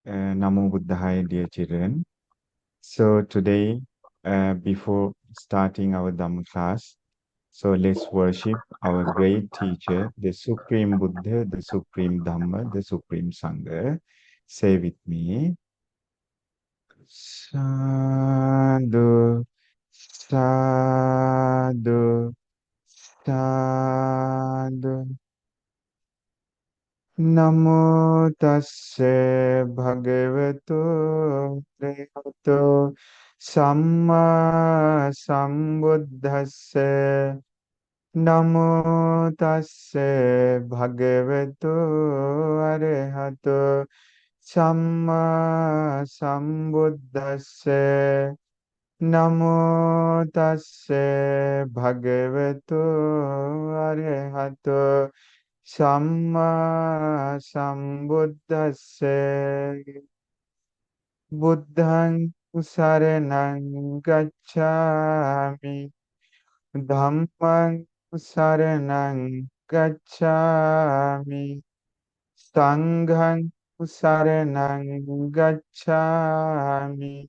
Namo Buddhaya, dear children. So today, before starting our Dhamma class, so let's worship our great teacher, the Supreme Buddha, the Supreme Dhamma, the Supreme Sangha. Say with me, Sadhu, Sadhu, Sadhu. Namo tassa bhagavato arahato samma sambuddhassa. Namo tassa bhagavato arahato samma sambuddhassa. Namo tassa bhagavato arahato Samma sambuddhassa. Buddhang saranang gacchami. Dhammang saranang gacchami. Sanghang saranang gacchami.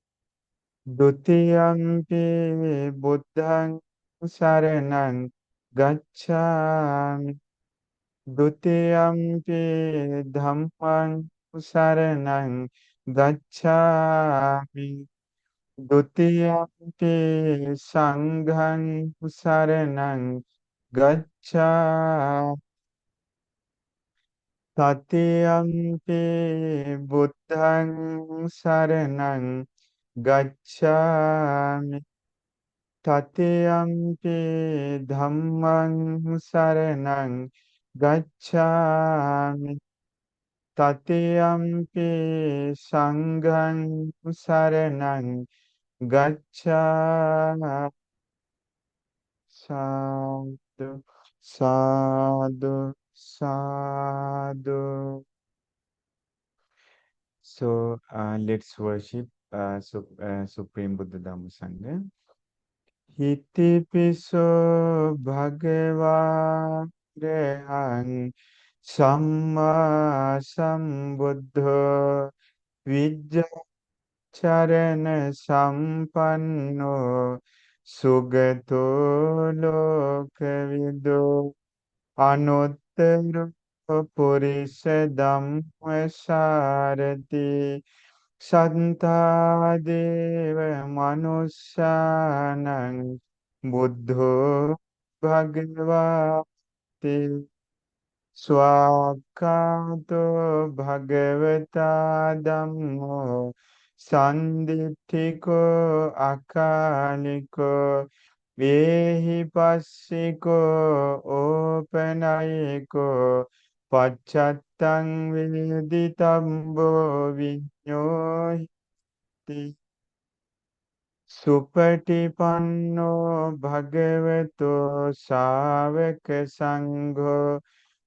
Dutiyampi buddhang saranang gacchami. Dutiyampi dhammang saranang gacchami. Dutiyampi sanghang saranang gacchami. Tatiyampi buddhang saranang gacchami. Tatiyampi dhammang saranang gacchami. Tatiyampi sanghang saranang gacchami. Sadhu, sadhu, sadhu. So let's worship Supreme Buddha Dhamma Sangha. Hitipiso bhagava rehang samma sambuddho vijjacharana sampanno sugato lokavido anuttaro purisa dhammasarati Santadeva Manusyanang Buddho Bhagavate Swakato Bhagavata Dhammo Sanditthiko Akaliko Ehipassiko Opanayiko Pachattang Viditambo Vinyohi Supatipanno Bhagavato Savaka Sangho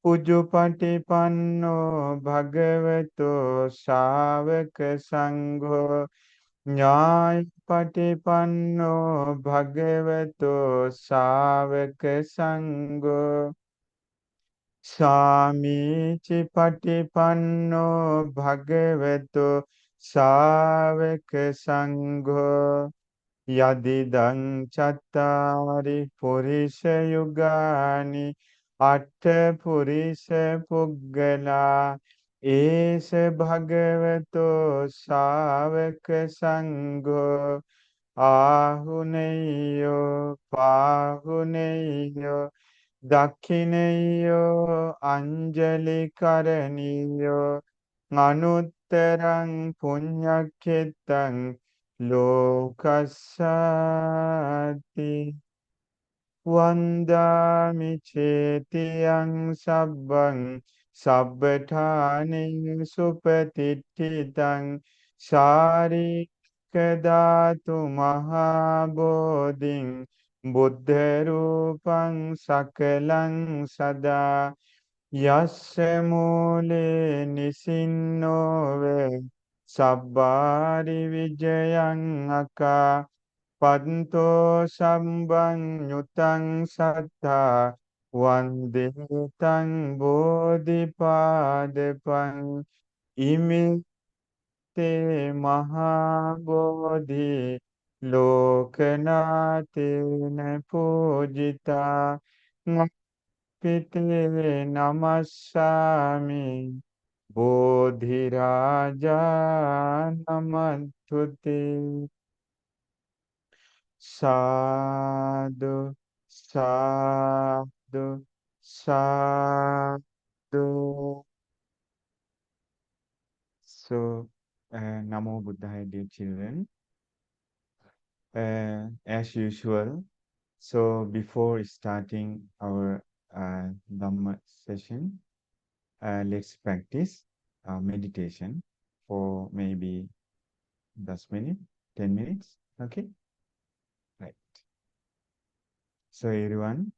Ujupatipanno Bhagavato Savaka Sangho Nyayapatipanno Bhagavato Savaka Sangho Samichi Patipanno Bhagavato Savaka Sangho Yadidang chattari purisha yugani atta purisha puggala esa bhagavato savaka sangho ahuneyo pahuneyo dakhineyo anjali karaniyo anuttarang punyaketang Lokasati Vandami Chetiyang Sabbang Sabbatani Supatititang Sari Kadatu Mahabodhing Buddha Rupang Sakalang Sada Yasse mule nisinove sabbari vijayang aka panto sambang nyutang satta vanditang bodhipadepang imi te mahabodhi lokanatena pujita pite namassami bodhiraja namadhuti. Sadhu, sadhu, sadhu. So, Namo Buddhaya, dear children. As usual, so before starting our Dhamma session, let's practice meditation for maybe 10 minutes, 10 minutes. Okay, right. So everyone,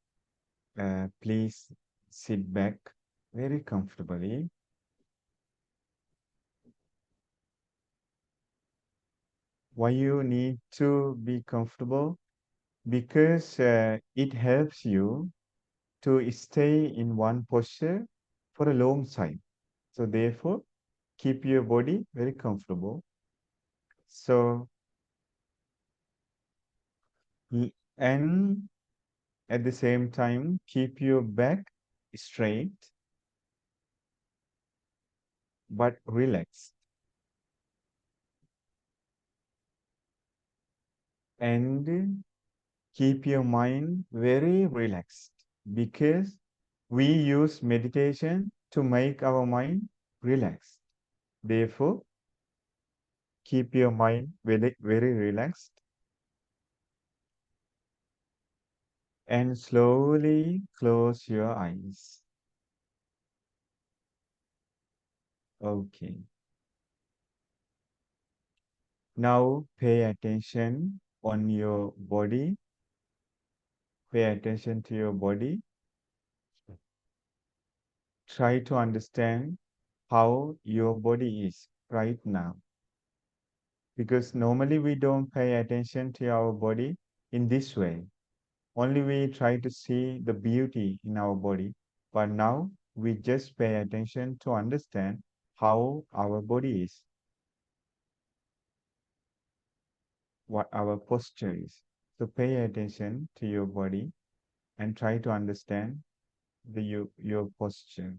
please sit back very comfortably. Why you need to be comfortable? Because it helps you to stay in one posture for a long time. So therefore, keep your body very comfortable. So, and at the same time, keep your back straight but relaxed. And keep your mind very relaxed because we use meditation to make our mind relaxed. Therefore, keep your mind very, very relaxed and slowly close your eyes. Okay. Now pay attention on your body. Pay attention to your body. Try to understand how your body is right now. Because normally we don't pay attention to our body in this way. Only we try to see the beauty in our body. But now we just pay attention to understand how our body is, what our posture is. So pay attention to your body and try to understand your posture.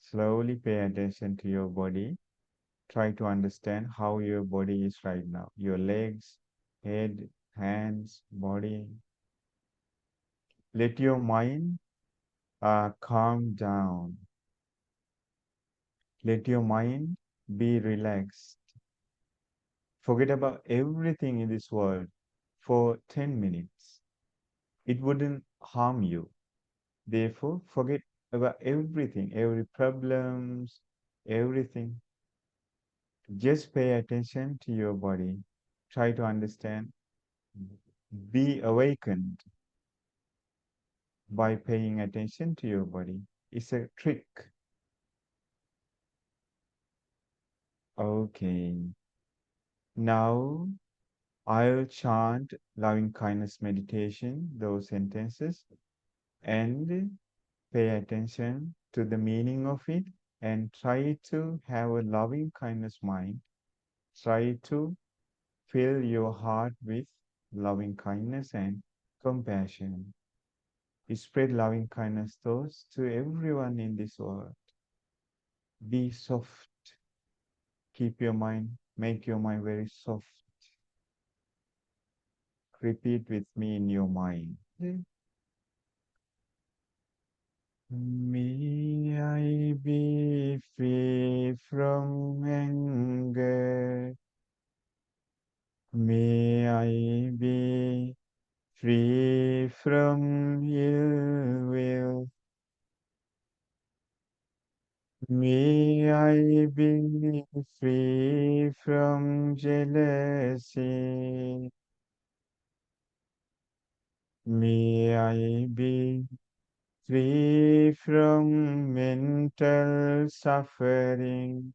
Slowly pay attention to your body. Try to understand how your body is right now. Your legs, head, hands, body. Let your mind calm down. Let your mind be relaxed. Forget about everything in this world for 10 minutes. It wouldn't harm you. Therefore, forget about everything, every problems, everything. Just pay attention to your body. Try to understand. Be awakened by paying attention to your body. It's a trick. Okay. Now I'll chant loving kindness meditation, those sentences, and pay attention to the meaning of it and try to have a loving kindness mind. Try to fill your heart with loving kindness and compassion. Spread loving kindness thoughts to everyone in this world. Be soft. Keep your mind, make your mind very soft. Repeat with me in your mind. May I be free from anger. May I be free from ill will. May I be free from jealousy. May I be free from mental suffering.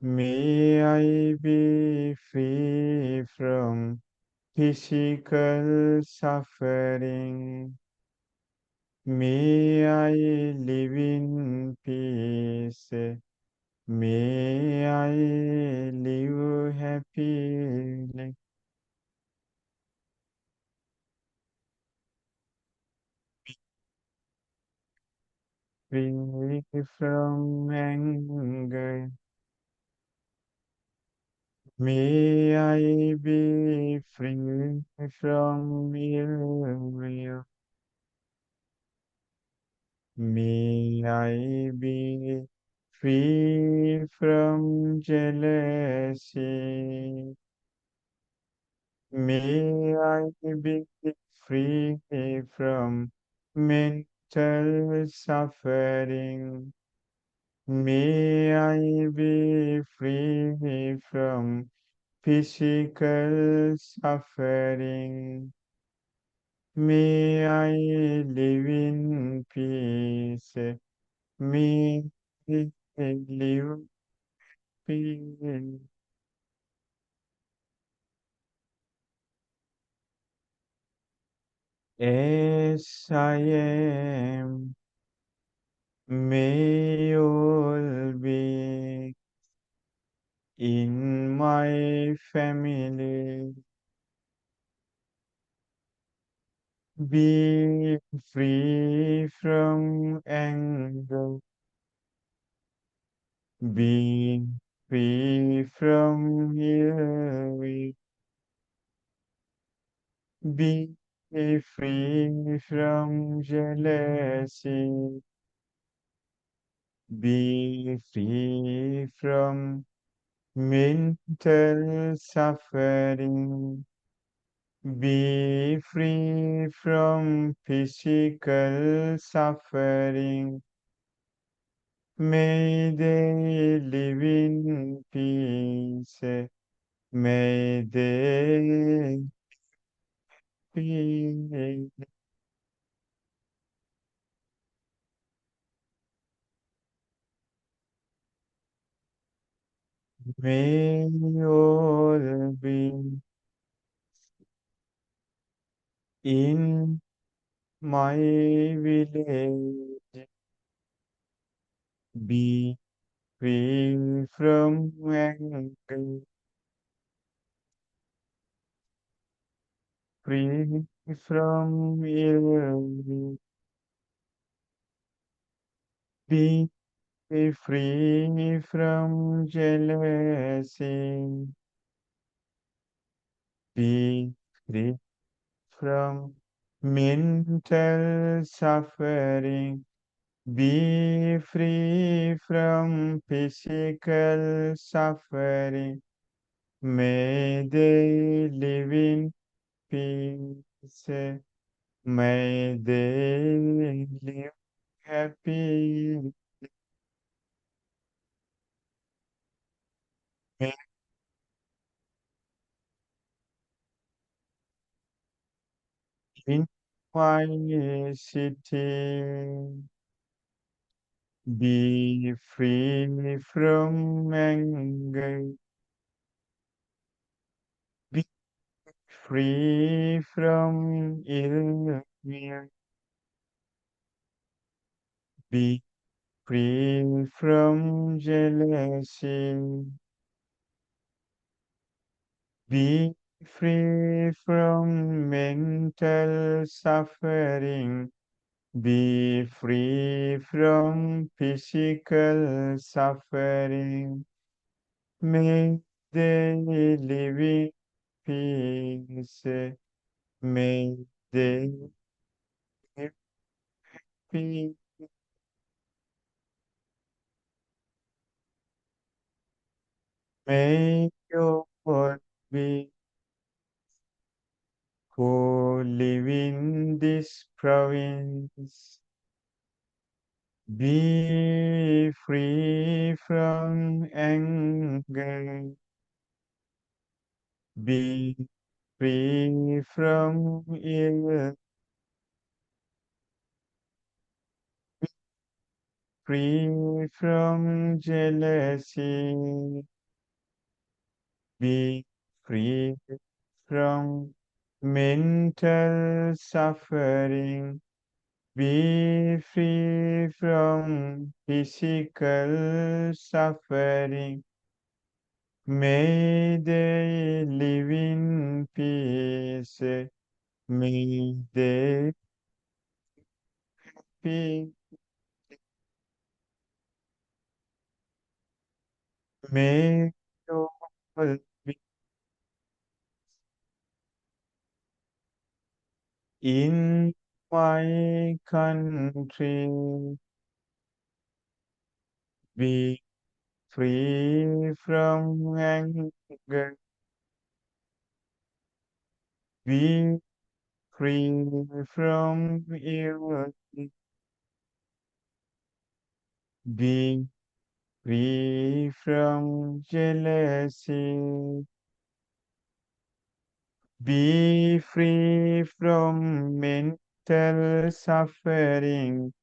May I be free from physical suffering. May I live in peace May I live happily, free from anger. May I be free from ill will. May I be free from jealousy. May I be free from mental suffering. May I be free from physical suffering. May I live in peace. May I live peace. As I am, may all be in my family be free from anger, be free from ill, be free from jealousy, be free from mental suffering, be free from physical suffering. May they live in peace. May they be. May all be in my village be free from anger, free from ill, be free from jealousy, be free from mental suffering, be free from physical suffering. May they live in peace. May they live happy. May in my city be free from anger. Be free from ill will. Be free from jealousy. Be free from mental suffering. Be free from physical suffering. May they live in peace. May they live peace. May your word be who live in this province. Be free from anger. Be free from ill. Free from jealousy. Be free from mental suffering. Be free from physical suffering. May they live in peace. May they be, may all be in my country. Be free from anger. Be free from ill. Be free from jealousy. Be free from mental suffering.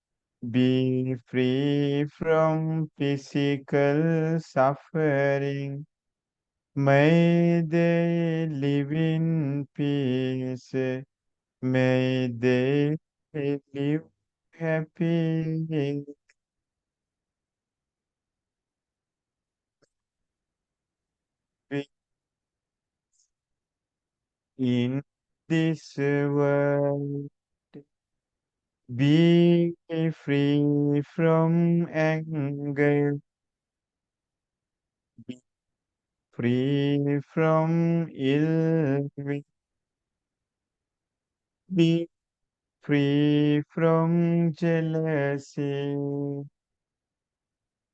Be free from physical suffering. May they live in peace. May they live happy in this world. Be free from anger. Be free from ill will. Be free from jealousy.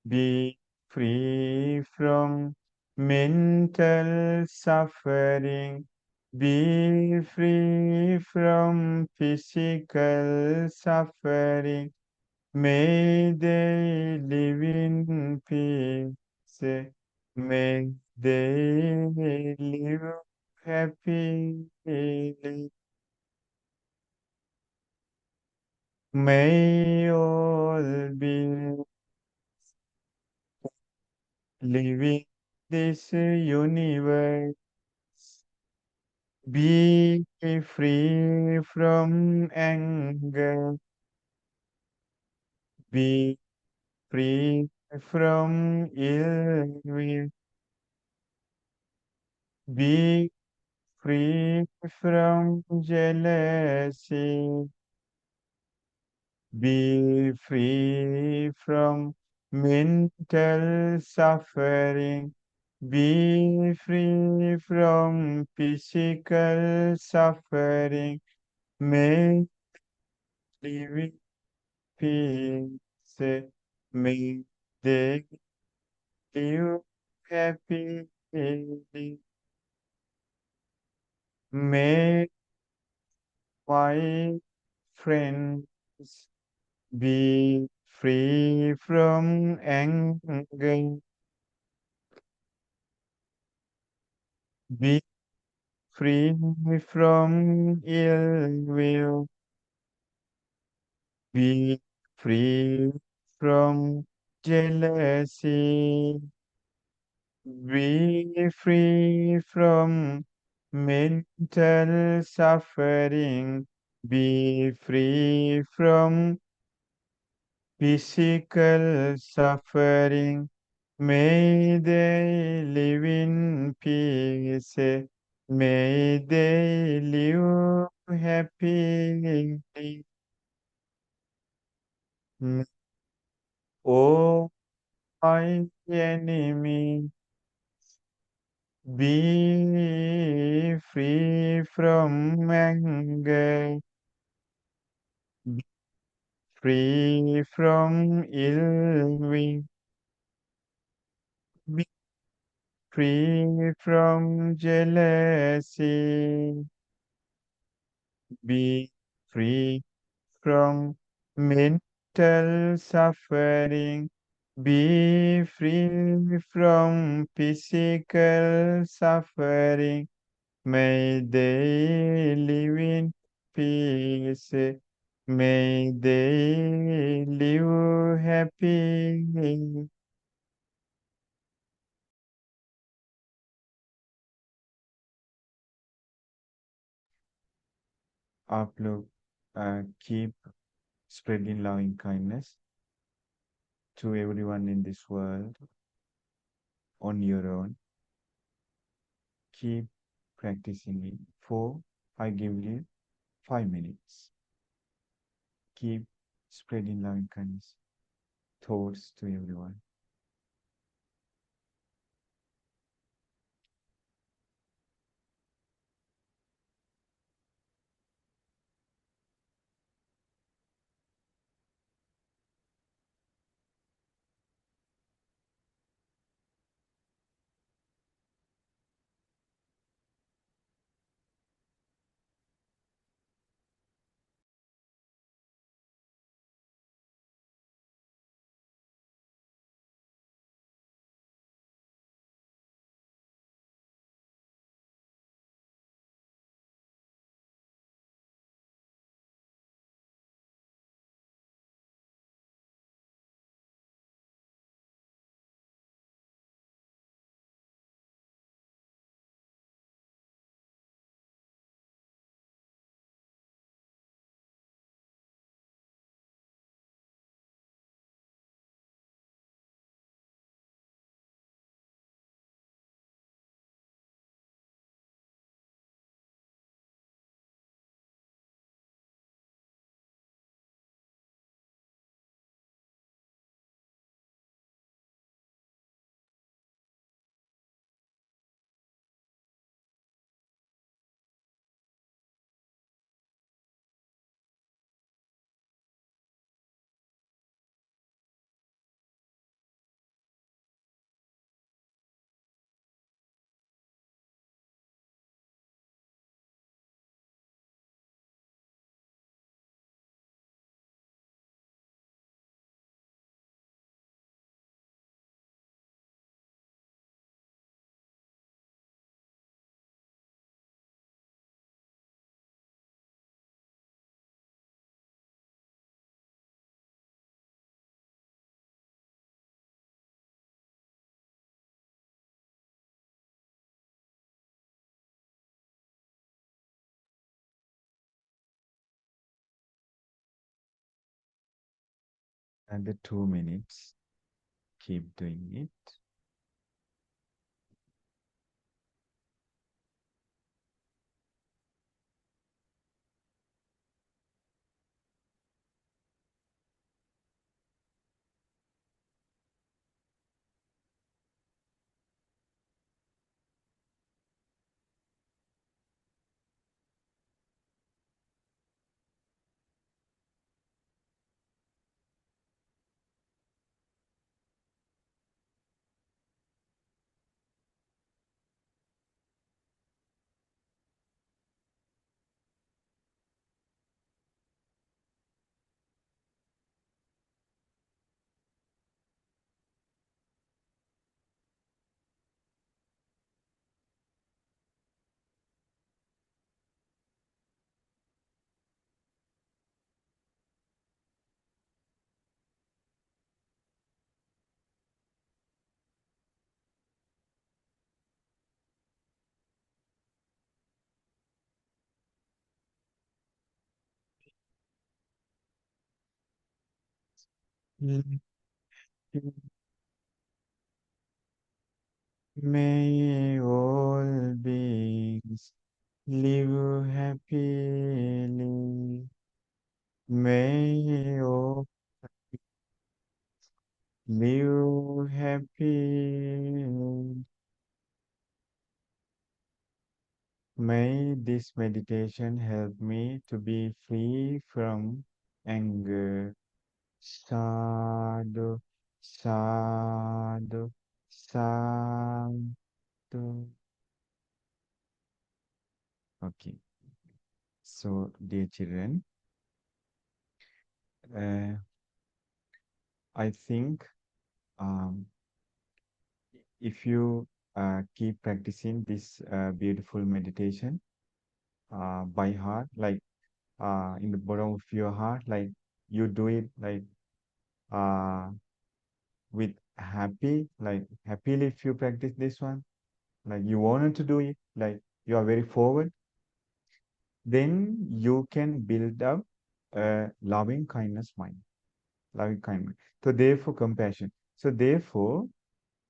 Be free from mental suffering. Be free from physical suffering. May they live in peace. May they live happily. May all be living this universe be free from anger. Be free from ill will. Be free from jealousy. Be free from mental suffering. Be free from physical suffering. May live in peace. May they live happily. May my friends be free from anger. Be free from ill will. Be free from jealousy. Be free from mental suffering. Be free from physical suffering. May they live in peace. May they live happily. O my enemy, be free from anger. Be free from ill will. Be free from jealousy. Be free from mental suffering. Be free from physical suffering. May they live in peace. May they live happy. आप लोग keep spreading loving kindness to everyone in this world on your own. Keep practicing it for, I give you 5 minutes. Keep spreading loving kindness thoughts to everyone. And the 2 minutes, keep doing it. Mm. May all beings live happily. May all live happy. May this meditation help me to be free from anger. Sadhu, sadhu, sadhu. Okay, so dear children, uh, I think um, if you keep practicing this beautiful meditation by heart, like in the bottom of your heart, like you do it like uh, with like happily if you practice this one, like you wanted to do it, like you are very forward, then you can build up. a loving kindness mind, loving kindness. So therefore, compassion. So therefore,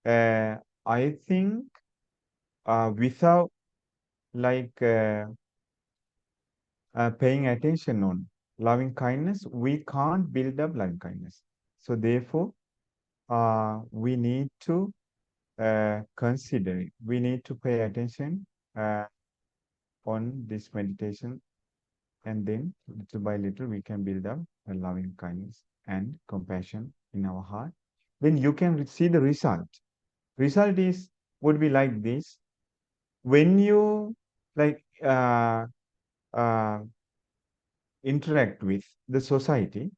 uh, I think without like paying attention on loving kindness, we can't build up loving kindness. So therefore, we need to consider it. We need to pay attention on this meditation, and then little by little we can build up a loving kindness and compassion in our heart. Then you can see the result. Result is would be like this. When you like interact with the society,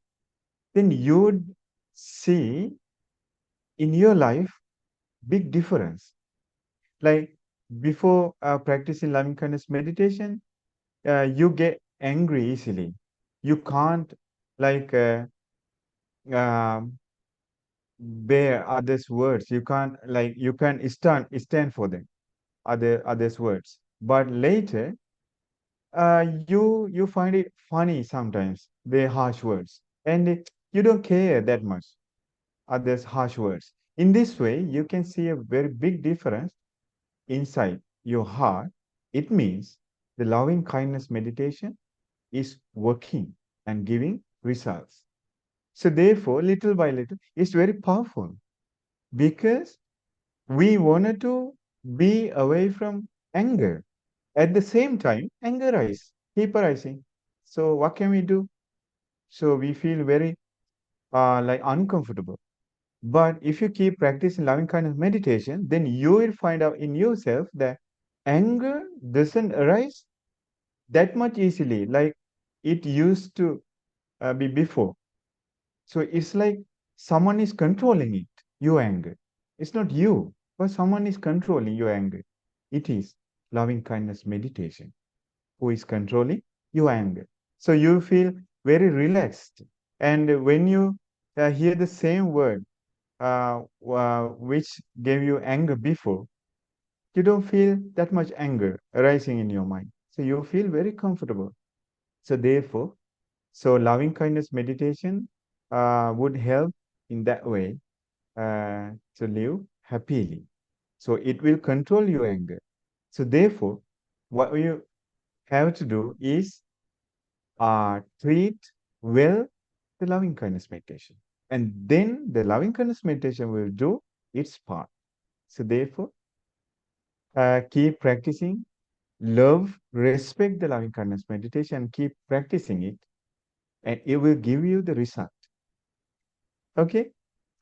then you would see in your life big difference. Like before practicing loving kindness meditation, you get angry easily. You can't like bear others' words. You can't like you can stand for them, others' words. But later, you find it funny sometimes, their harsh words, and you don't care that much others' harsh words. In this way, you can see a very big difference inside your heart. It means the loving kindness meditation is working and giving results. So therefore, little by little, it's very powerful because we wanted to be away from anger. At the same time, anger rise, keep arising. So what can we do? So we feel very like uncomfortable. But if you keep practicing loving kindness meditation, then you will find out in yourself that anger doesn't arise that much easily like it used to be before. So it's like someone is controlling it, your anger. It's not you, but someone is controlling your anger. It is loving kindness meditation who is controlling your anger. So you feel very relaxed. And when you hear the same word which gave you anger before, you don't feel that much anger arising in your mind. So you feel very comfortable. So therefore, so loving kindness meditation would help in that way to live happily. So it will control your anger. So therefore, what you have to do is treat well the loving kindness meditation. And then the loving kindness meditation will do its part. So therefore, keep practicing, love, respect the loving kindness meditation, keep practicing it, and it will give you the result. Okay?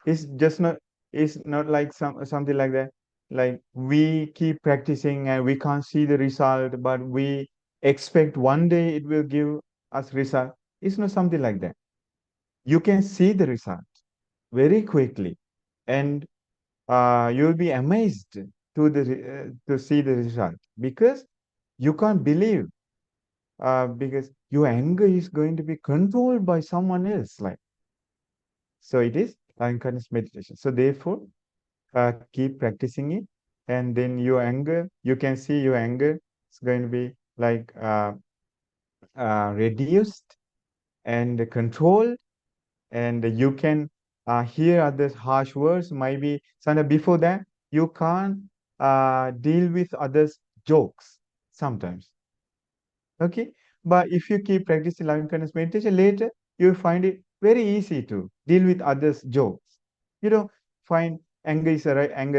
It's just not, it's not like something like that. Like we keep practicing and we can't see the result, but we expect one day it will give us result. It's not something like that. You can see the result very quickly, and you'll be amazed to see the result because you can't believe because your anger is going to be controlled by someone else. Like so, it is kindness meditation. So therefore, keep practicing it, and then your anger, you can see your anger is going to be like reduced and controlled, and you can hear others' harsh words. Maybe sometimes before that, you can't deal with others' jokes sometimes. Okay, but if you keep practicing loving kindness meditation, later you will find it very easy to deal with others' jokes. You don't find anger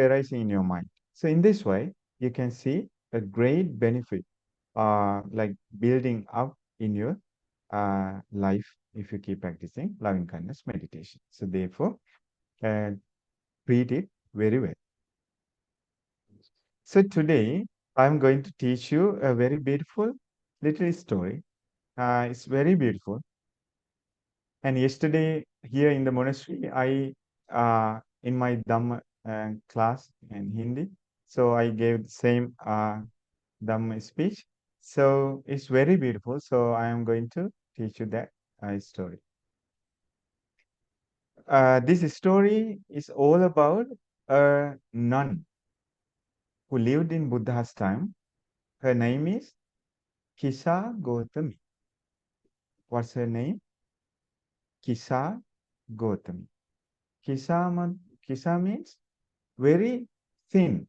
arising in your mind. So in this way, you can see a great benefit, like building up in your life if you keep practicing loving kindness meditation. So therefore, uh, treat it very well. So today, I'm going to teach you a very beautiful little story. It's very beautiful. And yesterday, here in the monastery, in my Dhamma class in Hindi, so I gave the same Dhamma speech. So it's very beautiful. So I am going to teach you that story. This story is all about a nun who lived in Buddha's time. Her name is Kisa Gotami. What's her name? Kisa Gotami. Kisa, Kisa means very thin.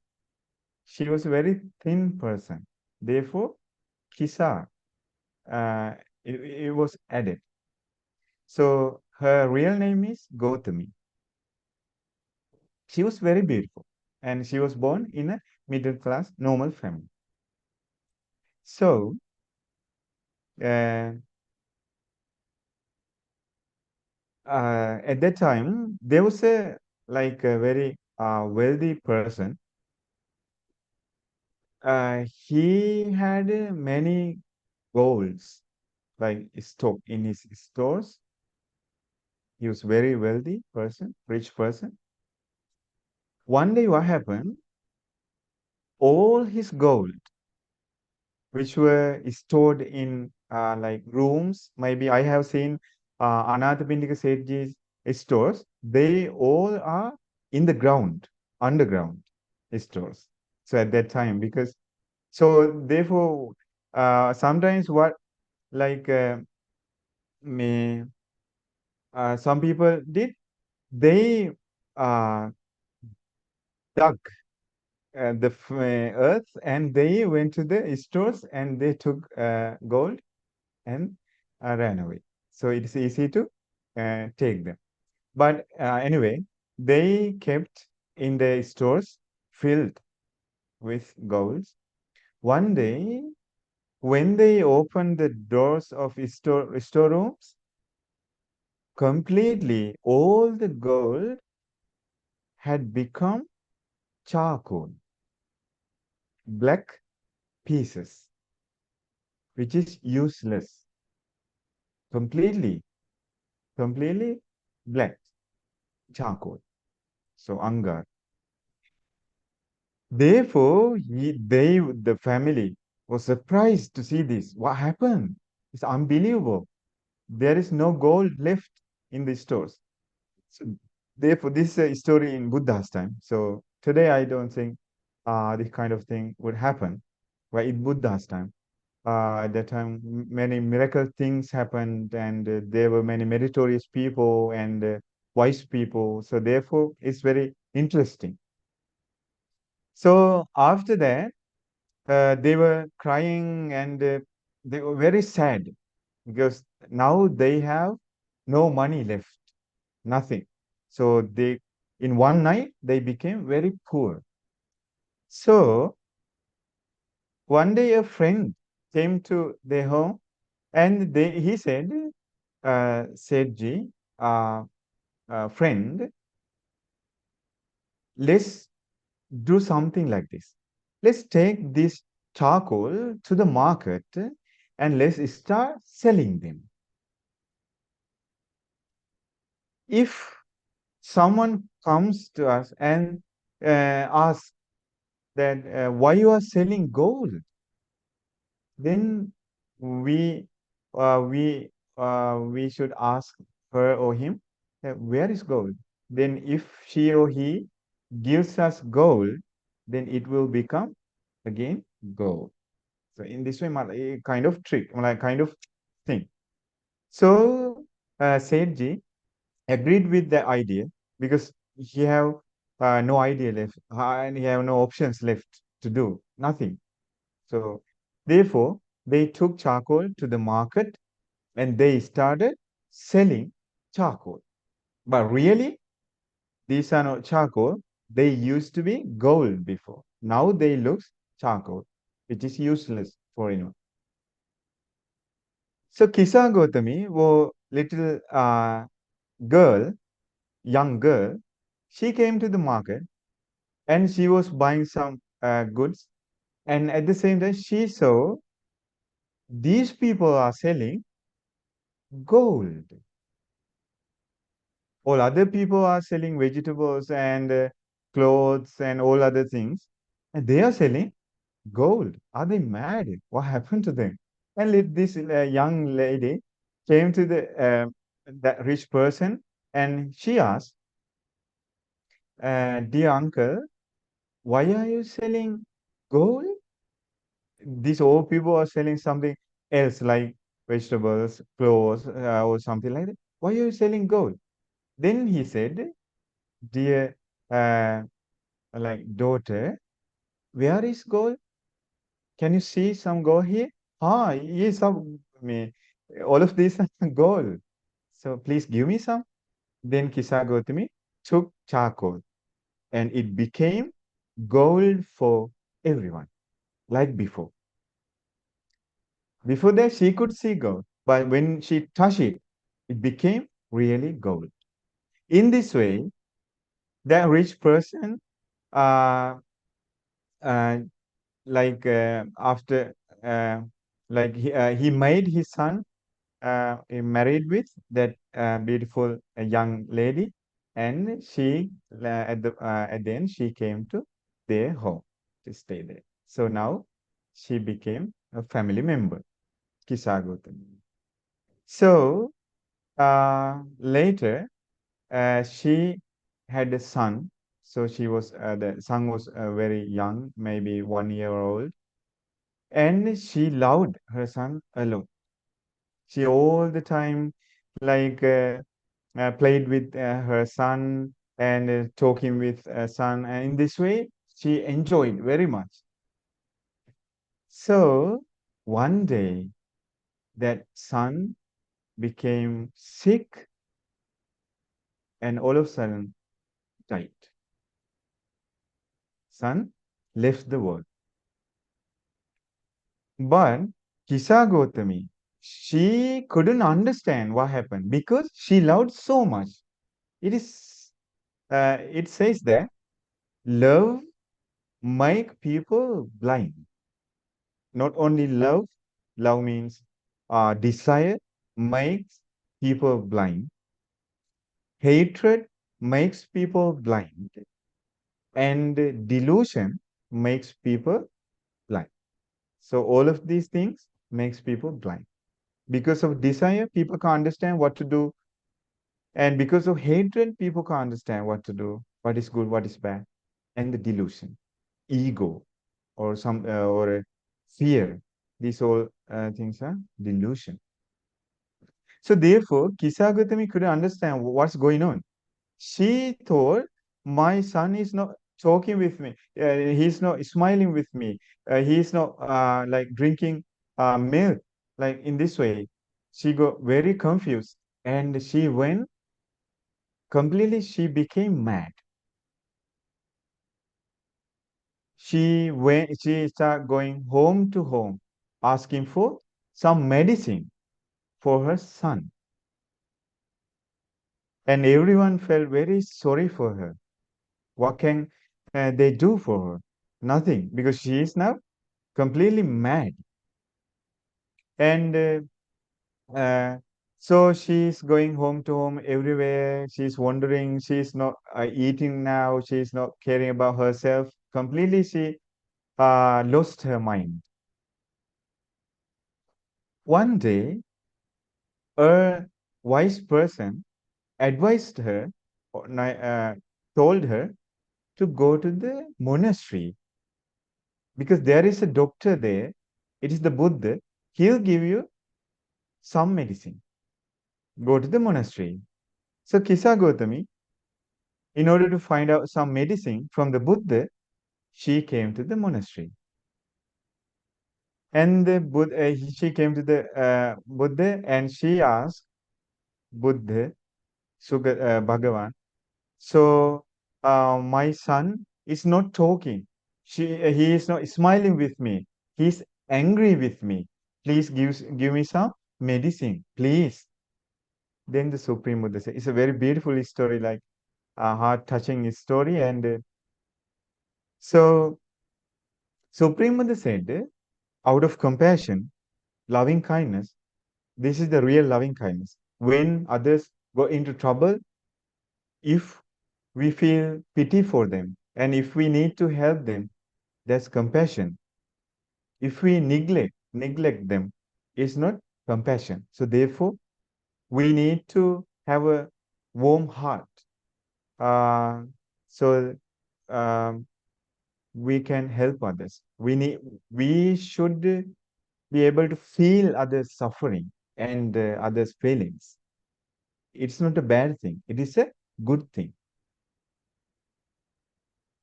She was a very thin person. Therefore, Kisa, uh, it was added. So her real name is Gotami. She was very beautiful, and she was born in a middle class normal family. So uh, at that time, there was a like a very wealthy person. He had many golds like stock in his stores. He was very wealthy person, rich person. One day, what happened? All his gold, which were stored in like rooms, maybe I have seen Anathapindika Sethji's stores. They all are in the ground, underground stores. So at that time, because so therefore, sometimes what like may some people did, they uh, dug the earth and they went to the stores and they took gold and ran away. So it's easy to take them. But anyway, they kept in the stores filled with gold. One day, when they opened the doors of storerooms, completely all the gold had become charcoal, black pieces, which is useless, completely, completely black charcoal. So angar. Therefore, the family was surprised to see this. What happened? It's unbelievable. There is no gold left in the stores. So, therefore, this is a story in Buddha's time. So today, I don't think this kind of thing would happen. But in Buddha's time, at that time, many miracle things happened, and there were many meritorious people and wise people. So therefore, it's very interesting. So after that, they were crying and they were very sad because now they have no money left, nothing. So they, in one night, they became very poor. So one day a friend came to their home and he said, Sethji, uh, friend, let's do something like this. Let's take this charcoal to the market and let's start selling them. If someone comes to us and asks that why you are selling gold, then we we should ask her or him where is gold. Then if she or he gives us gold, then it will become again gold. So in this way, a kind of trick, like kind of thing. So Sethji agreed with the idea because he have no idea left and he have no options left to do nothing. So therefore, they took charcoal to the market and they started selling charcoal. But really, these are not charcoal. They used to be gold before. Now they look charcoal, which is useless for anyone. So Kisa Gotami was little girl, young girl. She came to the market and she was buying some goods. And at the same time, she saw these people are selling gold. All other people are selling vegetables and clothes and all other things. And they are selling gold. Are they mad? What happened to them? And this young lady came to that rich person and she asked, dear uncle, why are you selling gold? These old people are selling something else like vegetables, clothes, or something like that. why are you selling gold? Then he said, dear, uh, daughter, where is gold? Can you see some gold here? Ah, yes, me. All of these are gold. So please give me some. Then Kisa Gotami took charcoal and it became gold for everyone, like before. Before that, she could see gold, but when she touched it, it became really gold. In this way, that rich person, uh, uh, after, he made his son he married with that beautiful young lady, and she at the end she came to their home to stay there. So now she became a family member, Kisagotami. So later she had a son. So the son was very young, maybe 1 year old, and she loved her son a lot. She all the time like played with her son and talking with son, and in this way she enjoyed very much. So one day that son became sick and all of a sudden died. Son left the world. But Kisa Gotami, she couldn't understand what happened because she loved so much. It says that love make people blind. Not only love, love means desire makes people blind. Hatred makes people blind. And delusion makes people blind. So all of these things makes people blind. Because of desire, people can't understand what to do. And because of hatred, people can't understand what to do, what is good, what is bad. And the delusion, ego, or fear. These all things are delusion. So therefore, Kisagotami couldn't understand what's going on. She thought, my son is not talking with me. He's not smiling with me. He's not drinking milk. Like in this way, she got very confused and she went completely. She became mad. She started going home to home, asking for some medicine for her son. And everyone felt very sorry for her. What can they do for her? Nothing, because she is now completely mad. And so she's going home to home everywhere. She's wondering, she's not eating now, she's not caring about herself. Completely, she lost her mind. One day, a wise person advised her, told her to go to the monastery because there is a doctor there. It is the Buddha. He'll give you some medicine. Go to the monastery. So Kisa Gotami, in order to find out some medicine from the Buddha, she came to the monastery. And she came to the Buddha and she asked Buddha, Bhagavan, so my son is not talking. He is not smiling with me. He's angry with me. Please give me some medicine, please. Then the Supreme Buddha said, it's a very beautiful story, like a heart-touching story. And so Supreme Buddha said, out of compassion, loving kindness, this is the real loving kindness. When others go into trouble, if we feel pity for them and if we need to help them, that's compassion. If we neglect them, it's not compassion. So therefore, we need to have a warm heart. Uh, so um, we can help others. We should be able to feel others' suffering and others' feelings. It's not a bad thing. It is a good thing.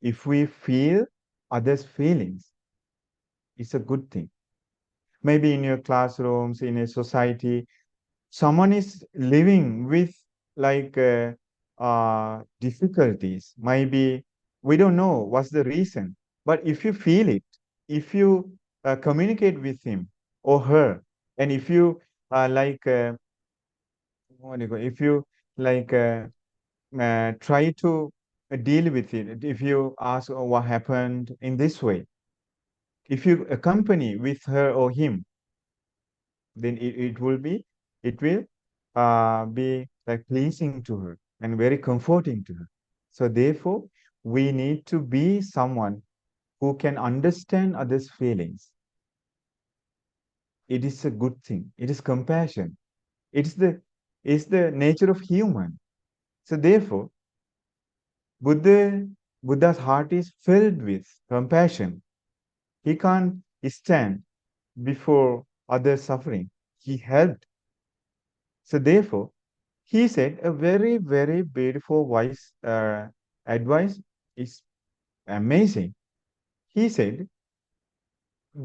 If we feel others' feelings, it's a good thing. Maybe in your classrooms, in a society, someone is living with like difficulties. Maybe we don't know what's the reason, but if you feel it, if you communicate with him or her, and if you like what do you call, if you like try to deal with it, if you ask, oh, what happened in this way, if you accompany with her or him, then it will be like pleasing to her and very comforting to her. So therefore, we need to be someone who can understand others' feelings. It is a good thing. It is compassion. It's the nature of human. So therefore, Buddha, Buddha's heart is filled with compassion. He can't stand before others suffering. He helped. So therefore, he said a very, very beautiful wise advice is amazing. He said,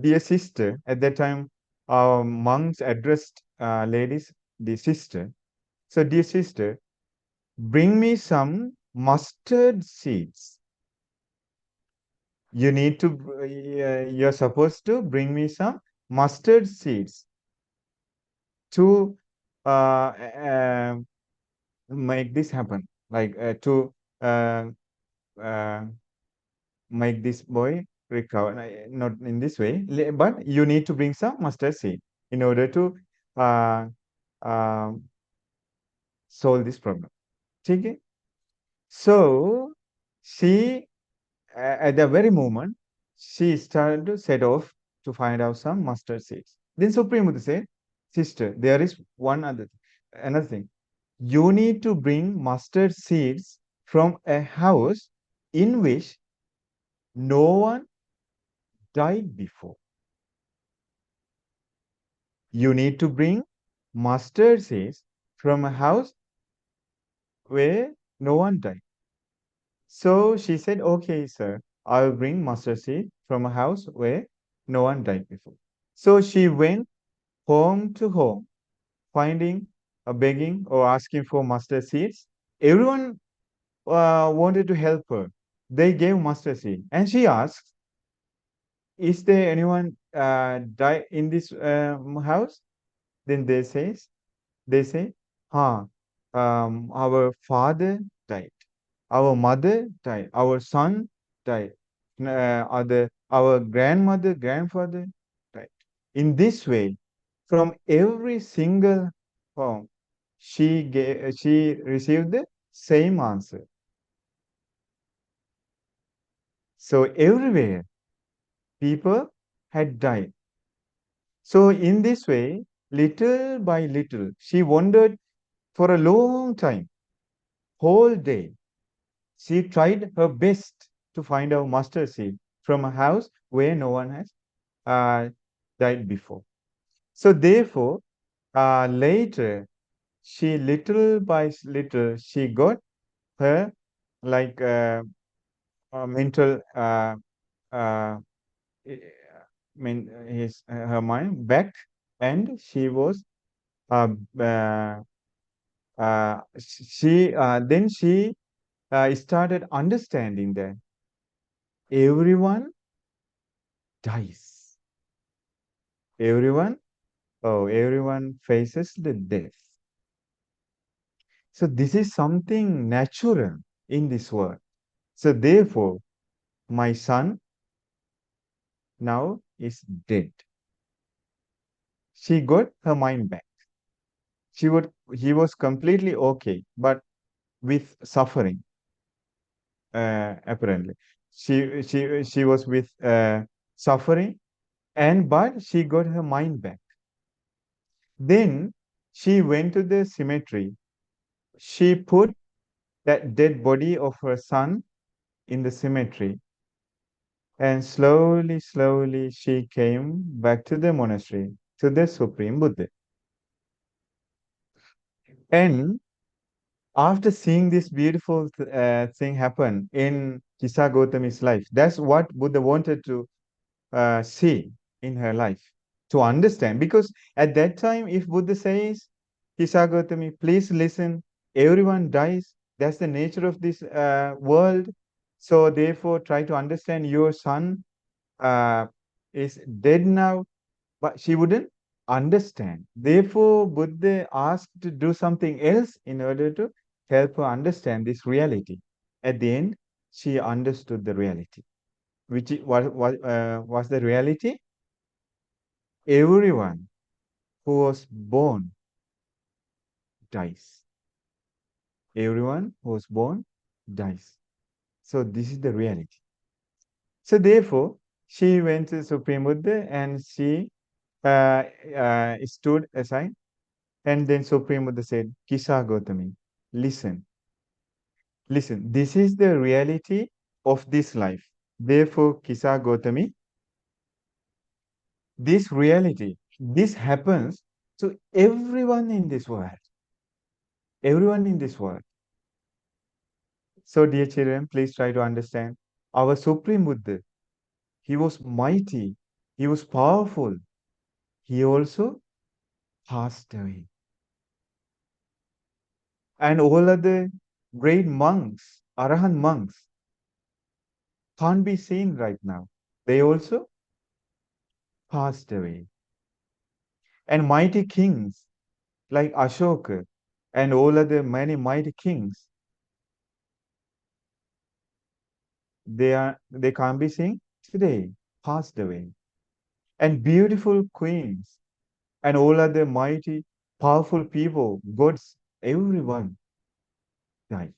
dear sister, at that time, our monks addressed ladies, the sister. So, dear sister, bring me some mustard seeds. You're supposed to bring me some mustard seeds to uh, make this happen, like to uh, uh, make this boy recover. Not in this way, but you need to bring some mustard seed in order to uh, uh, solve this problem. Okay? So she, at the very moment, she started to set off to find out some mustard seeds. Then Supreme Buddha said, sister, there is another thing. You need to bring mustard seeds from a house in which no one died before. You need to bring mustard seeds from a house where no one died. So she said, okay, sir, I'll bring mustard seed from a house where no one died before. So she went home to home, finding, begging, or asking for mustard seeds. Everyone wanted to help her. They gave mustard seed. And she asked, is there anyone die in this house? Then they say, huh, our father died, our mother died, our son died, our grandmother, grandfather died. In this way, from every single home, she received the same answer. So everywhere, people had died. So in this way, little by little, she wandered for a long time, whole day. She tried her best to find a mustard seed from a house where no one has uh, died before. So therefore, later, she little by little, she got her like mental uh, I her mind back, and she was uh, uh, she then she started understanding that everyone dies. Everyone, oh, everyone faces the death. So this is something natural in this world. So therefore, my son now is dead. She got her mind back. He was completely okay, but with suffering, apparently. She was with suffering, and but she got her mind back. Then she went to the cemetery. She put that dead body of her son in the cemetery, and slowly, slowly she came back to the monastery, to the Supreme Buddha. And After seeing this beautiful thing happen in Kisa Gotami's life, that's what Buddha wanted to see in her life, to understand. Because at that time, if Buddha says, Kisa Gotami, please listen, everyone dies. That's the nature of this world. So therefore, try to understand your son uh, is dead now, but she wouldn't understand. Therefore, Buddha asked to do something else in order to help her understand this reality. At the end, she understood the reality, was the reality. Everyone who was born dies. Everyone who was born dies. So this is the reality. So therefore, she went to Supreme Buddha and she stood aside. And then Supreme Buddha said, Kisa Gotami, listen, listen, this is the reality of this life. Therefore, Kisa Gotami, this reality, this happens to everyone in this world. Everyone in this world. So, dear children, please try to understand our Supreme Buddha. He was mighty, he was powerful, he also passed away. And all other great monks, Arahant monks, can't be seen right now. They also passed away. And mighty kings like Ashoka and all other many mighty kings, they can't be seen today, passed away. And beautiful queens and all other mighty, powerful people, gods, everyone died.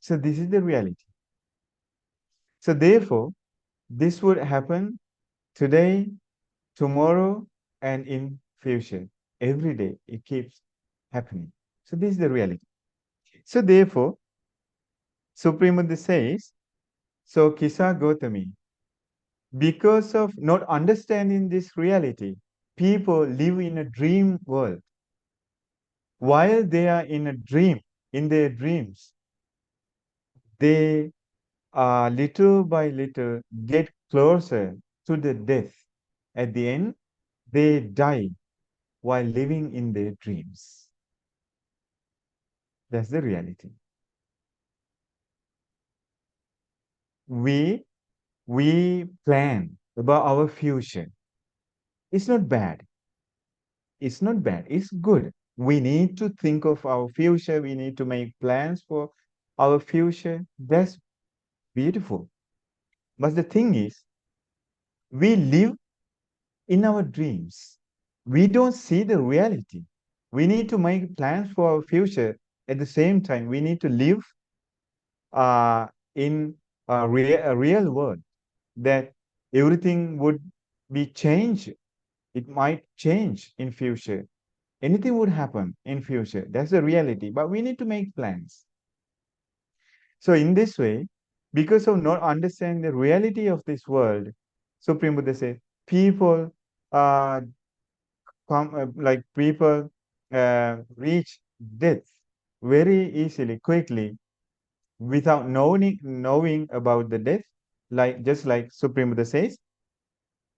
So this is the reality. So therefore, this would happen today, tomorrow, and in future. Every day it keeps happening. So this is the reality. So therefore, Supreme Buddha says, so Kisa Gotami, because of not understanding this reality, people live in a dream world. While they are in a dream, in their dreams, they little by little get closer to the death. At the end, they die while living in their dreams. That's the reality. We we plan about our future. It's not bad. It's not bad. It's good. We need to think of our future. We need to make plans for our future. That's beautiful. But the thing is, we live in our dreams. We don't see the reality. We need to make plans for our future. At the same time, we need to live uh, in a real world that everything would be changed. It might change in future. Anything would happen in future. That's the reality. But we need to make plans. So in this way, because of not understanding the reality of this world, Supreme Buddha says, people uh, like people reach death very easily, quickly, without knowing about the death. Like just like Supreme Buddha says,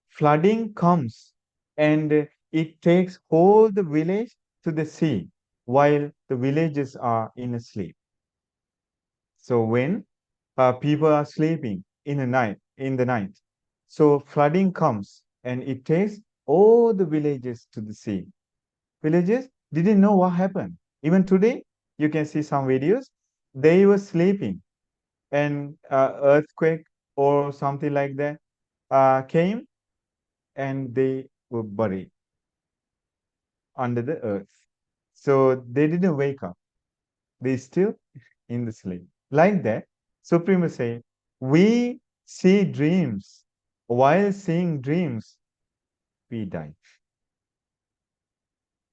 flooding comes and it takes whole the village to the sea while the villages are in a sleep. So when people are sleeping in the night, so flooding comes and it takes all the villages to the sea. Villages didn't know what happened. Even today, you can see some videos. They were sleeping and earthquake or something like that came and they were buried under the earth. So they didn't wake up. They still in the sleep. Like that, Supreme say, we see dreams. While seeing dreams, we die.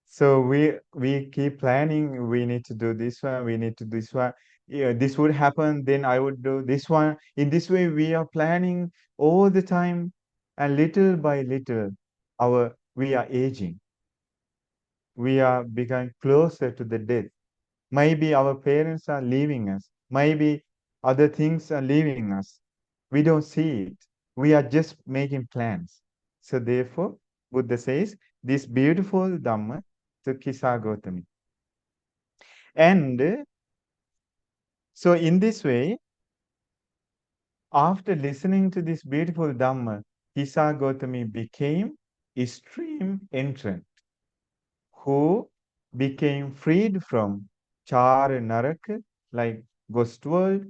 So we keep planning. We need to do this one. We need to do this one. Yeah, this would happen. Then I would do this one. In this way, we are planning all the time, and little by little, we are aging. We are becoming closer to the death. Maybe our parents are leaving us. Maybe other things are leaving us. We don't see it. We are just making plans. So therefore, Buddha says this beautiful Dhamma to Kisa Gotami. And so in this way, after listening to this beautiful Dhamma, Kisa Gotami became extreme entrant who became freed from Char Narak, like ghost world,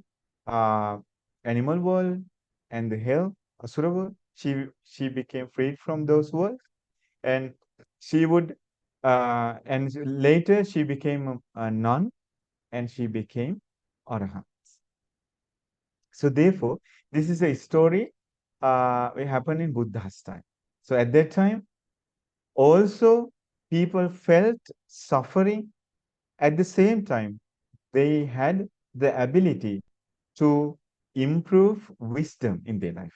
uh, animal world, and the hell, Asura world. She became freed from those worlds, and she would, and later she became a nun, and she became Arahant. So therefore, this is a story it happened in Buddha's time. So at that time, also people felt suffering. At the same time, they had the ability to improve wisdom in their life.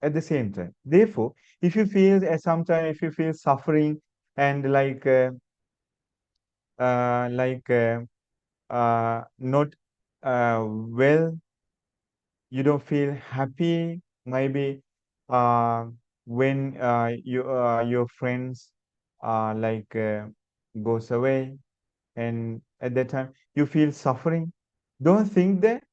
At the same time, therefore, if you feel sometimes if you feel suffering and like not well, you don't feel happy, maybe uh, when your friends goes away, and at that time you feel suffering. Don't think that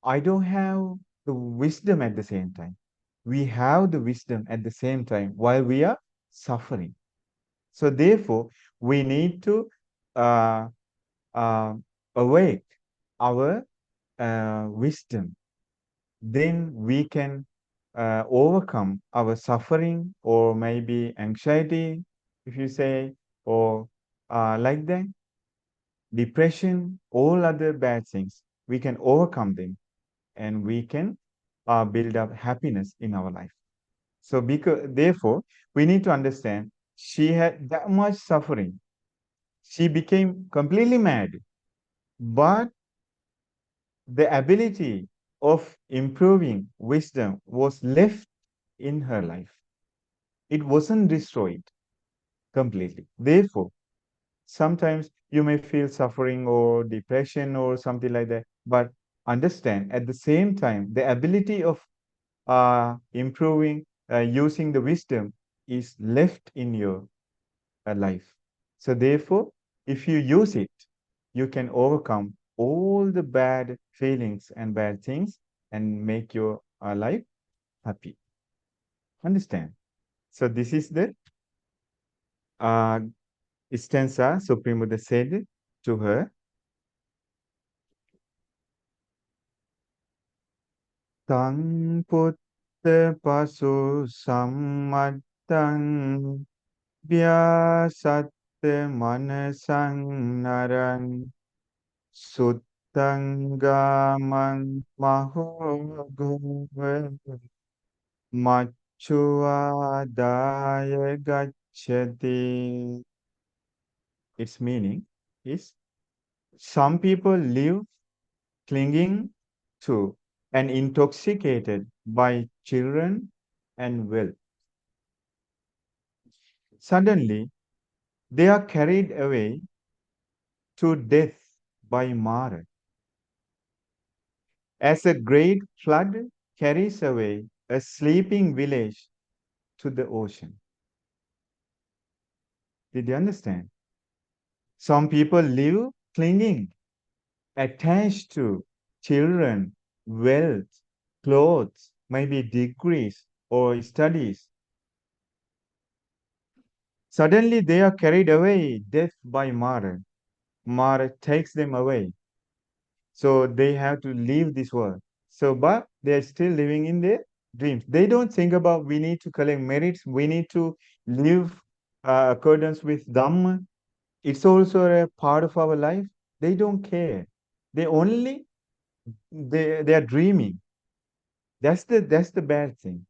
I don't have the wisdom at the same time. We have the wisdom at the same time while we are suffering. So therefore, we need to uh, uh, awake our wisdom. Then we can overcome our suffering or maybe anxiety, if you say, or like that, depression, all other bad things. We can overcome them and we can build up happiness in our life. So, because therefore, we need to understand she had that much suffering. She became completely mad, but the ability of improving wisdom was left in her life. It wasn't destroyed completely. Therefore, sometimes you may feel suffering or depression or something like that, but understand at the same time the ability of improving, using the wisdom is left in your life. So, therefore, if you use it, you can overcome all the bad feelings and bad things and make your life happy. Understand? So, this is the uh, stanza Supreme Buddha said to her. Tang Putta Pasu Sammattang Vyasatta Manasang Naran Suttangamang Mahogove Machuadaya Gacchati. Its meaning is some people live clinging to and intoxicated by children and wealth. Suddenly, they are carried away to death by Mara, as a great flood carries away a sleeping village to the ocean. Did you understand? Some people live clinging, attached to children, wealth, clothes, maybe degrees or studies. Suddenly they are carried away, death by Mara. Mara takes them away. So they have to leave this world. So, but they're still living in their dreams. They don't think about we need to collect merits, we need to live accordance with Dhamma. It's also a part of our life. They don't care. They only they are dreaming. That's the bad thing.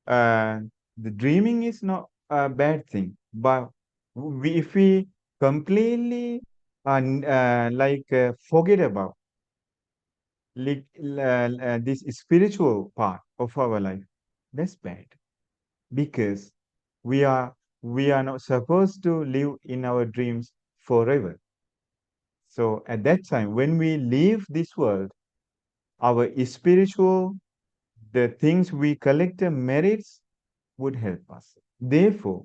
Uh, the dreaming is not a bad thing, but if we completely forget about this spiritual part of our life, that's bad because we are we are not supposed to live in our dreams forever. So at that time, when we leave this world, our spiritual, the things we collect merits would help us. Therefore,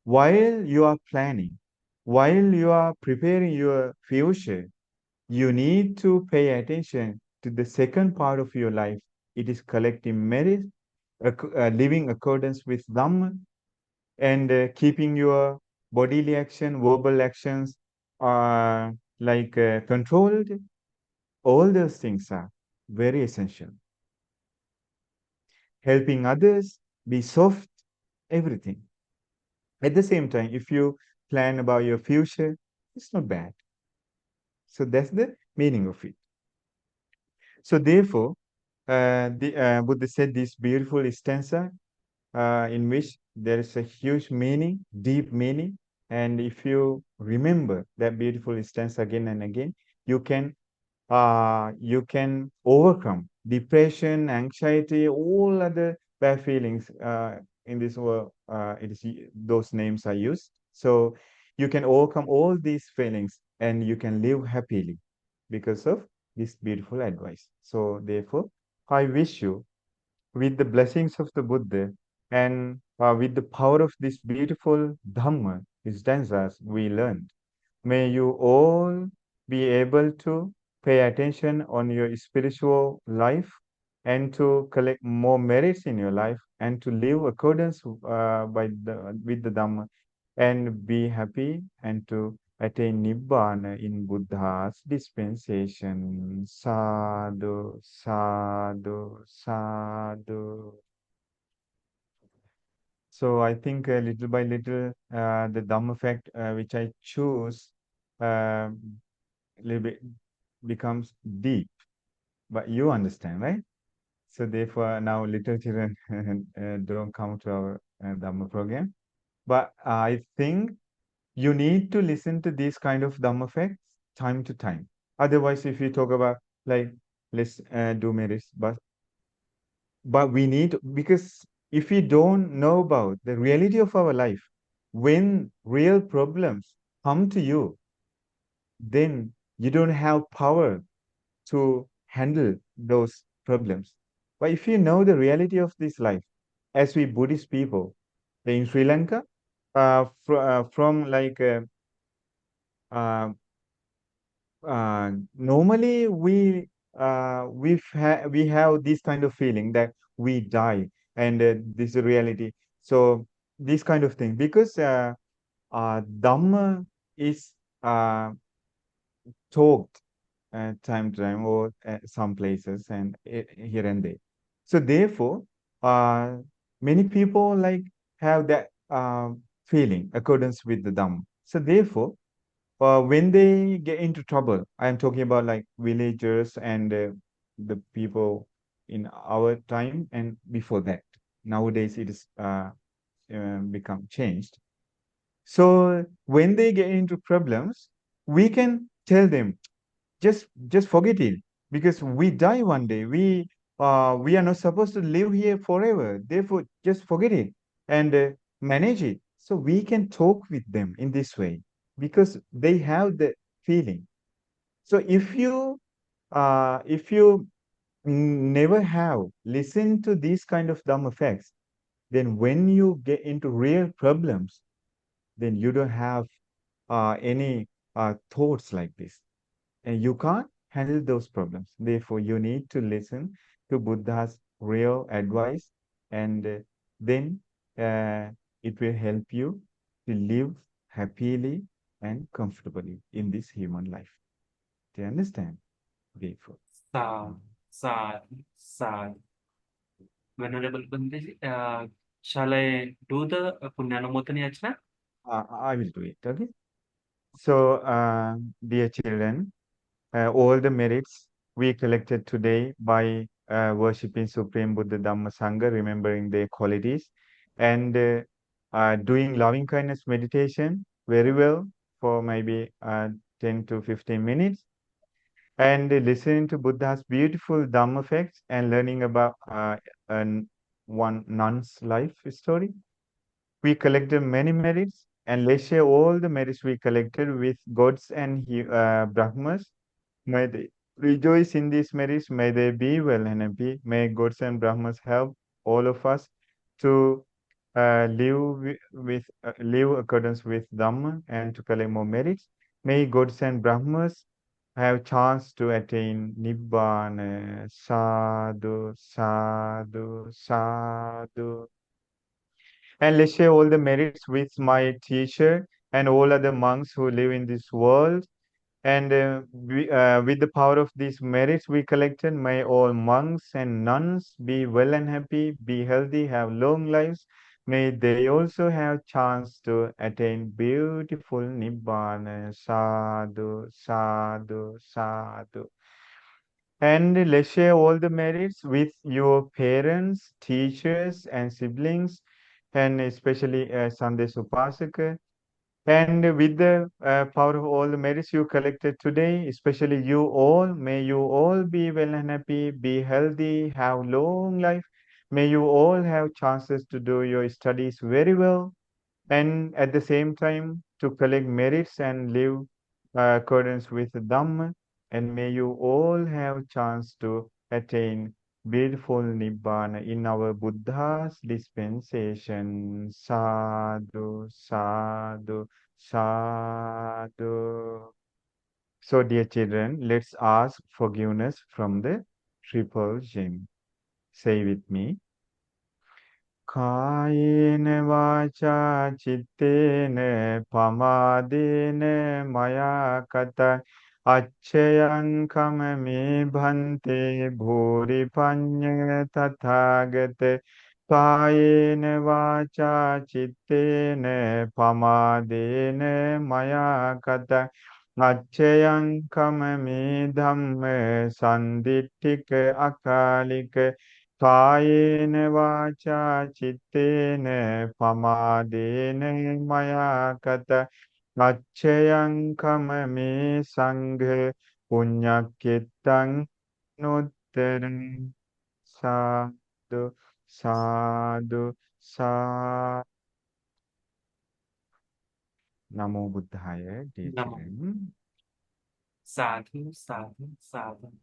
while you are planning, while you are preparing your future, you need to pay attention to the second part of your life. It is collecting merit, living accordance with Dhamma, and keeping your bodily action, verbal actions controlled. All those things are very essential. Helping others, be soft, everything. At the same time, if you plan about your future, it's not bad. So that's the meaning of it. So therefore, the Buddha said this beautiful stanza in which there is a huge meaning, deep meaning. And if you remember that beautiful stanza again and again, you can you can overcome depression, anxiety, all other bad feelings in this world. Those names are used. So you can overcome all these feelings and you can live happily because of this beautiful advice. So therefore, I wish you, with the blessings of the Buddha and with the power of this beautiful Dhamma, these stanzas we learned, may you all be able to pay attention on your spiritual life and to collect more merits in your life and to live accordance with the Dhamma and be happy and to attain Nibbana in Buddha's dispensation. Sadhu, sadhu, sadhu. So I think little by little, the Dhamma fact which I choose uh, little bit becomes deep, but you understand, right? So therefore, now little children don't come to our Dhamma program. But I think you need to listen to these kind of Dhamma facts time to time. Otherwise, if you talk about like let's do merits, but we need, because if we don't know about the reality of our life, when real problems come to you, then you don't have power to handle those problems. But if you know the reality of this life, as we Buddhist people in Sri Lanka, from uh, normally we have this kind of feeling that we die, and this is reality. So this kind of thing, because Dhamma is uh, talked time to time or some places and here and there. So therefore, uh, many people like have that feeling accordance with the Dhamma. So therefore, when they get into trouble, I'm talking about like villagers and the people in our time and before that. Nowadays, it is become changed. So when they get into problems, we can tell them, just forget it, because we die one day. We are not supposed to live here forever. Therefore, just forget it and manage it. So we can talk with them in this way because they have the feeling. So if you never have listened to these kind of dumb effects, then when you get into real problems, then you don't have any thoughts like this, and you can't handle those problems. Therefore, you need to listen to Buddha's real advice, and then uh, it will help you to live happily and comfortably in this human life. Do you understand? Therefore, Sad, sad, sad. Venerable Bhante, shall I do the Punyanamotani Yachna? I will do it. Okay. So, dear children, all the merits we collected today by worshipping Supreme Buddha Dhamma Sangha, remembering their qualities, and doing loving kindness meditation very well for maybe 10 to 15 minutes, and listening to Buddha's beautiful Dhamma facts and learning about one nun's life story. We collected many merits, and let's share all the merits we collected with gods and Brahmas. May they rejoice in these merits. May they be well and happy. May gods and Brahmas help all of us to live accordance with Dhamma and to collect more merits. May gods and Brahmas have chance to attain Nibbana. Sadhu, sadhu, sadhu. And let's share all the merits with my teacher and all other monks who live in this world. And with the power of these merits we collected, may all monks and nuns be well and happy, be healthy, have long lives. May they also have chance to attain beautiful Nibbana. Sadhu, sadhu, sadhu. And let's share all the merits with your parents, teachers, and siblings, and especially Sunday Upasaka. And with the power of all the merits you collected today, especially you all, may you all be well and happy, be healthy, have long life. May you all have chances to do your studies very well, and at the same time to collect merits and live accordance with the Dhamma. And may you all have chance to attain beautiful Nibbana in our Buddha's dispensation. Sadhu, sadhu, sadhu. So, dear children, let's ask forgiveness from the Triple Gem. Say with me. කායේන වාචා චිත්තේන පමාදේන මයා කතං අච්චයං කමමේ භන්තේ භූරි පඤ්ඤ තථාගත කායේන වාචා චිත්තේන පමාදේන මයා කතං අච්චයං කමමේ ධම්ම සම්දිට්ඨික අකාලික කායේන වාචා චිත්තේන පමාදේන මයා කත අච්චයං කමමේ සංඝ පුඤ්ඤක්ඛෙත්තං නුත්තරං සාදු සාදු සා නමෝ බුද්ධාය dear Namo. children. Sadhu, sadhu, sadhu.